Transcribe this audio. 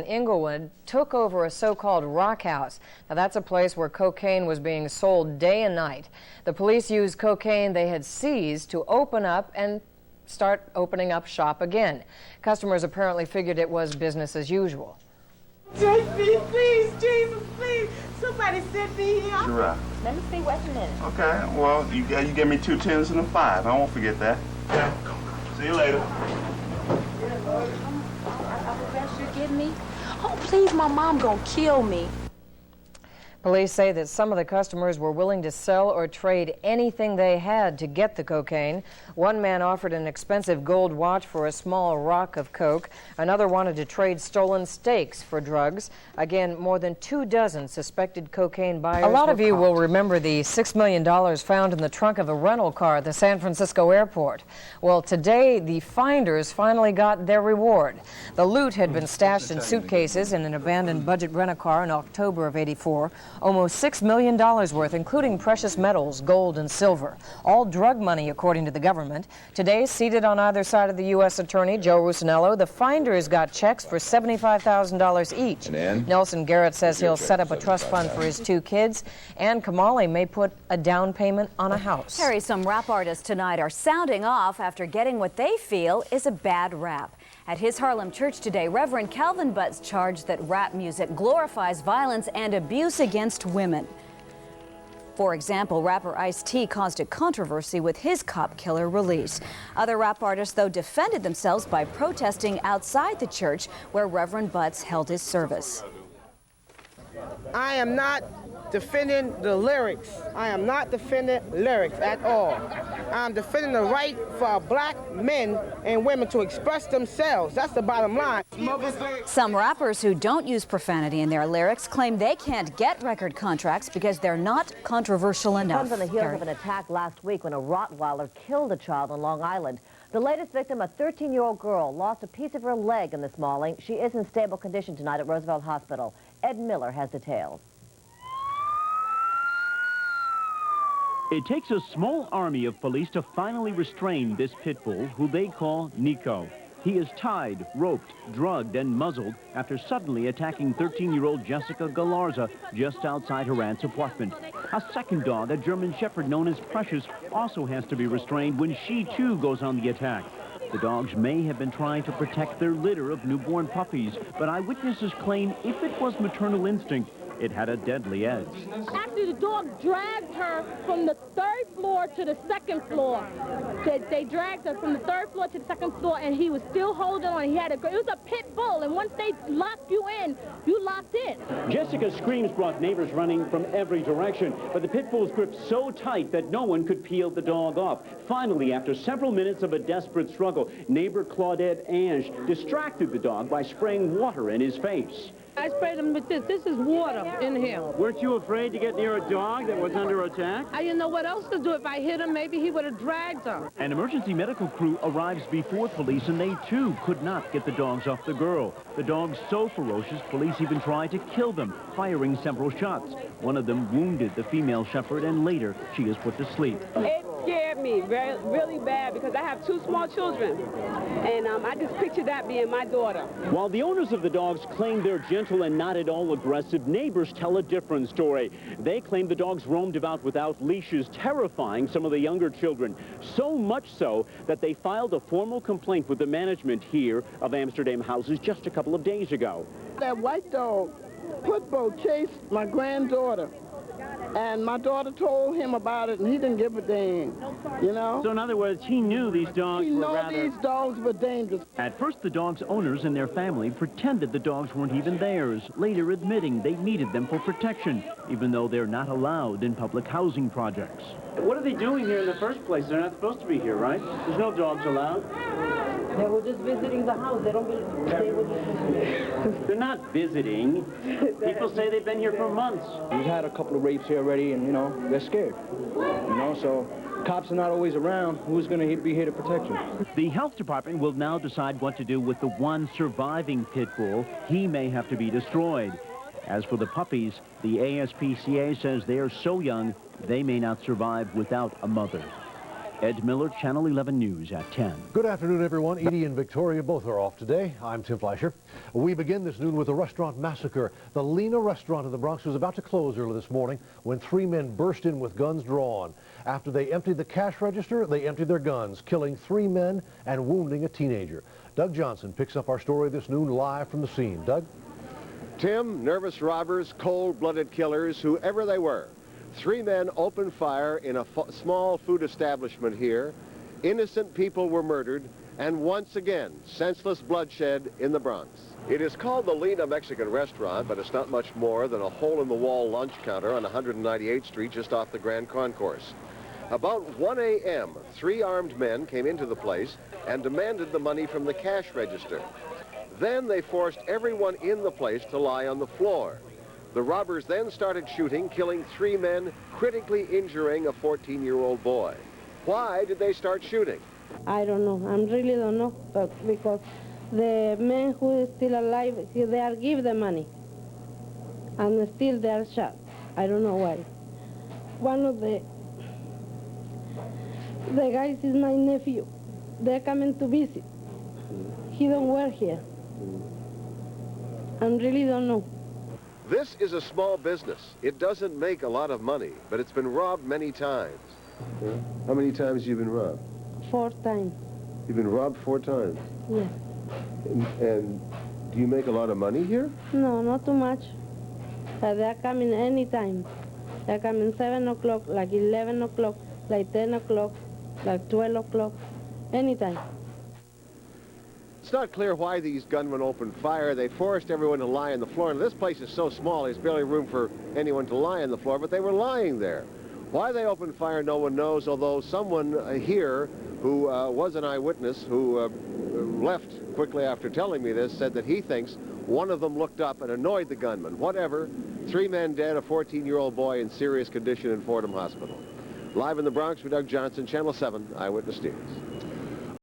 Inglewood took over a so-called rock house. Now that's a place where cocaine was being sold day and night. The police used cocaine they had seized to open up and start opening up shop again. Customers apparently figured it was business as usual. Take me, please, Jesus, please. Somebody sent me here. Sure. Let me see, wait a minute. Okay, well, you give me 2 10s and a 5. I won't forget that. Yeah. See you later. The best you give me? Oh, please, my mom gonna kill me. Police say that some of the customers were willing to sell or trade anything they had to get the cocaine. One man offered an expensive gold watch for a small rock of coke. Another wanted to trade stolen steaks for drugs. Again, more than 24 suspected cocaine buyers. A lot of you will remember the $6 million found in the trunk of a rental car at the San Francisco airport. Well, today the finders finally got their reward. The loot had been stashed in suitcases in an abandoned budget rent-a-car in October of '84. Almost $6 million worth, including precious metals, gold and silver. All drug money, according to the government. Today, seated on either side of the U.S. Attorney, Joe Rusinello, the finders got checks for $75,000 each. Nelson Garrett says he'll set up a trust fund for his 2 kids, and Kamali may put a down payment on a house. Harry, some rap artists tonight are sounding off after getting what they feel is a bad rap. At his Harlem church today, Reverend Calvin Butts charged that rap music glorifies violence and abuse against women. For example, rapper Ice-T caused a controversy with his Cop Killer release. Other rap artists, though, defended themselves by protesting outside the church where Reverend Butts held his service. I am not defending the lyrics. I am not defending lyrics at all. I'm defending the right for black men and women to express themselves. That's the bottom line. Some rappers who don't use profanity in their lyrics claim they can't get record contracts because they're not controversial enough. Comes on the heels of an attack last week when a Rottweiler killed a child on Long Island. The latest victim, a 13-year-old girl, lost a piece of her leg in this mauling. She is in stable condition tonight at Roosevelt Hospital. Ed Miller has details. It takes a small army of police to finally restrain this pit bull, who they call Nico. He is tied, roped, drugged, and muzzled after suddenly attacking 13-year-old Jessica Galarza just outside her aunt's apartment. A second dog, a German Shepherd known as Precious, also has to be restrained when she, too, goes on the attack. The dogs may have been trying to protect their litter of newborn puppies, but eyewitnesses claim if it was maternal instinct, it had a deadly edge. Actually, the dog dragged her from the 3rd floor to the 2nd floor. They dragged her from the 3rd floor to the 2nd floor, and he was still holding on. It was a pit bull, and once they locked you in, you locked in. Jessica's screams brought neighbors running from every direction, but the pit bull's grip so tight that no one could peel the dog off. Finally, after several minutes of a desperate struggle, neighbor Claudette Ange distracted the dog by spraying water in his face. I sprayed him with this. This is water in here. Weren't you afraid to get near a dog that was under attack? I didn't know what else to do. If I hit him, maybe he would have dragged her. An emergency medical crew arrives before police, and they, too, could not get the dogs off the girl. The dogs so ferocious, police even tried to kill them, firing several shots. One of them wounded the female shepherd, and later she is put to sleep. It scared me really bad because I have 2 small children, and I just pictured that being my daughter. While the owners of the dogs claim they're gentle and not at all aggressive, neighbors tell a different story. They claim the dogs roamed about without leashes, terrifying some of the younger children. So much so that they filed a formal complaint with the management here of Amsterdam Houses just a couple of days ago. That white dog, Pitbull, chased my granddaughter. And my daughter told him about it, and he didn't give a damn, you know? So in other words, he knew these dogs were rather... these dogs were dangerous. At first, the dogs' owners and their family pretended the dogs weren't even theirs, later admitting they needed them for protection, even though they're not allowed in public housing projects. What are they doing here in the first place? They're not supposed to be here, right? There's no dogs allowed. They were just visiting the house. They don't They're not visiting. People say they've been here for months. We've had a couple of rapes here already, and, you know, they're scared. You know, so cops are not always around. Who's going to be here to protect you? The health department will now decide what to do with the one surviving pit bull. He may have to be destroyed. As for the puppies, the ASPCA says they are so young, they may not survive without a mother. Ed Miller, Channel 11 News at 10. Good afternoon, everyone. Edie and Victoria both are off today. I'm Tim Fleischer. We begin this noon with a restaurant massacre. The Lena restaurant in the Bronx was about to close early this morning when 3 men burst in with guns drawn. After they emptied the cash register, they emptied their guns, killing 3 men and wounding a teenager. Doug Johnson picks up our story this noon live from the scene. Doug? Tim, nervous robbers, cold-blooded killers, whoever they were. 3 men opened fire in a small food establishment here. Innocent people were murdered, and once again, senseless bloodshed in the Bronx. It is called the Lena Mexican Restaurant, but it's not much more than a hole-in-the-wall lunch counter on 198th Street, just off the Grand Concourse. About 1 a.m., 3 armed men came into the place and demanded the money from the cash register. Then they forced everyone in the place to lie on the floor. The robbers then started shooting, killing 3 men, critically injuring a 14-year-old boy. Why did they start shooting? I don't know. I really don't know, but because the men who is still alive, they are give the money, and still they are shot. I don't know why. One of the guys is my nephew. They're coming to visit. He don't work here. I really don't know. This is a small business. It doesn't make a lot of money, but it's been robbed many times. How many times have you been robbed? 4 times. You've been robbed 4 times? Yes. And do you make a lot of money here? No, not too much. But they're coming any time. They're coming 7 o'clock, like 11 o'clock, like 10 o'clock, like 12 o'clock, anytime. It's not clear why these gunmen opened fire. They forced everyone to lie on the floor. And this place is so small, there's barely room for anyone to lie on the floor, but they were lying there. Why they opened fire, no one knows, although someone here who was an eyewitness who left quickly after telling me this said that he thinks one of them looked up and annoyed the gunman. Whatever, 3 men dead, a 14-year-old boy in serious condition in Fordham Hospital. Live in the Bronx with Doug Johnson, Channel 7 Eyewitness News.